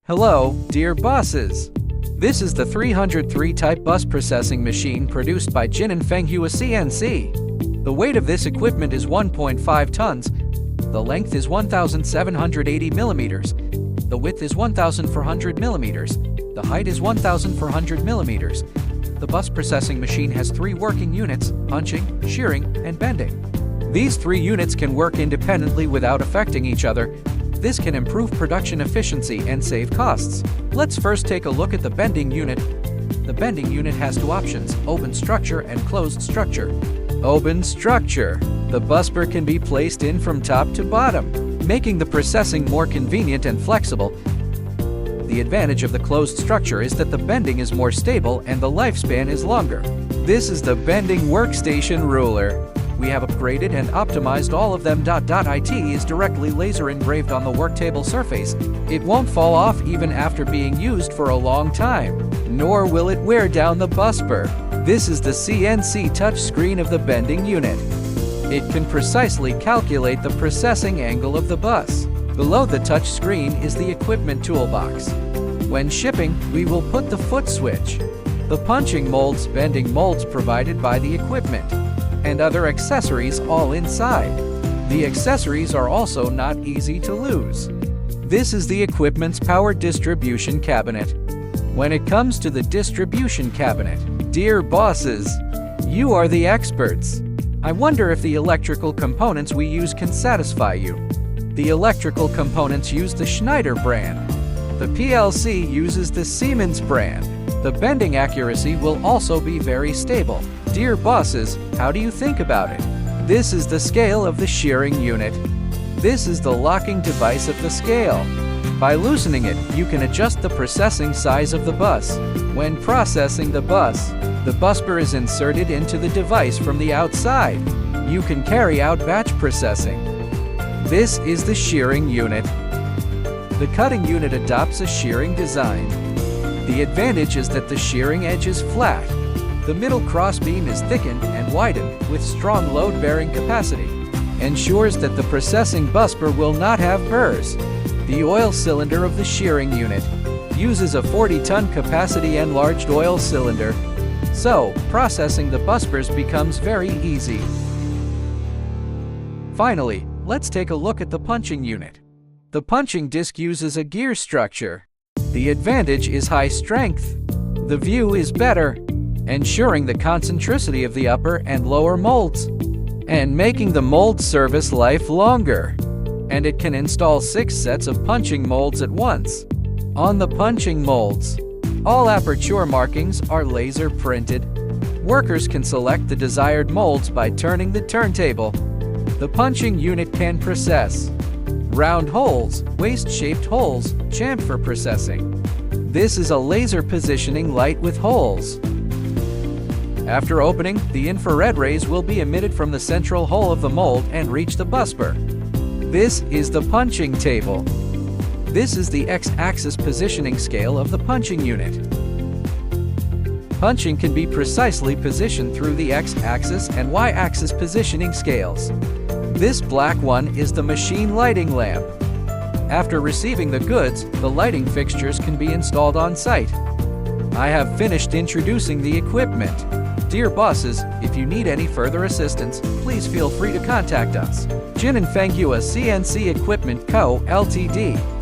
Hello, dear bosses! This is the 303 type bus processing machine produced by Fenghua CNC. The weight of this equipment is 1.5 tons. The length is 1,780 millimeters. The width is 1,400 millimeters. The height is 1,400 millimeters. The bus processing machine has 3 working units: punching, shearing, and bending. These 3 units can work independently without affecting each other. This can improve production efficiency and save costs. Let's first take a look at the bending unit. The bending unit has 2 options: open structure and closed structure. Open structure. The busbar can be placed in from top to bottom, making the processing more convenient and flexible. The advantage of the closed structure is that the bending is more stable and the lifespan is longer. This is the bending workstation ruler. We have upgraded and optimized all of them. It is directly laser engraved on the worktable surface. It won't fall off even after being used for a long time, nor will it wear down the busbar. This is the CNC touchscreen of the bending unit. It can precisely calculate the processing angle of the bus. Below the touchscreen is the equipment toolbox. When shipping, we will put the foot switch, the punching molds, bending molds provided by the equipment, and other accessories all inside. The accessories are also not easy to lose. This is the equipment's power distribution cabinet. When it comes to the distribution cabinet, dear bosses, you are the experts. I wonder if the electrical components we use can satisfy you. The electrical components use the Schneider brand. The PLC uses the Siemens brand. The bending accuracy will also be very stable. Dear bosses, how do you think about it? This is the scale of the shearing unit. This is the locking device of the scale. By loosening it, you can adjust the processing size of the bus. When processing the busbar is inserted into the device from the outside. You can carry out batch processing. This is the shearing unit. The cutting unit adopts a shearing design. The advantage is that the shearing edge is flat. The middle crossbeam is thickened and widened with strong load-bearing capacity. Ensures that the processing busbar will not have burrs. The oil cylinder of the shearing unit uses a 40-ton capacity enlarged oil cylinder. So, processing the busbars becomes very easy. Finally, let's take a look at the punching unit. The punching disc uses a gear structure. The advantage is high strength. The view is better, ensuring the concentricity of the upper and lower molds, and making the mold service life longer. And it can install 6 sets of punching molds at once. On the punching molds, all aperture markings are laser printed. Workers can select the desired molds by turning the turntable. The punching unit can process round holes, waist-shaped holes, chamfer processing. This is a laser positioning light with holes. After opening, the infrared rays will be emitted from the central hole of the mold and reach the busbar. This is the punching table. This is the X-axis positioning scale of the punching unit. Punching can be precisely positioned through the X-axis and Y-axis positioning scales. This black one is the machine lighting lamp. After receiving the goods, the lighting fixtures can be installed on site. I have finished introducing the equipment. Dear bosses, if you need any further assistance, please feel free to contact us. Fenghua CNC Equipment Co., Ltd.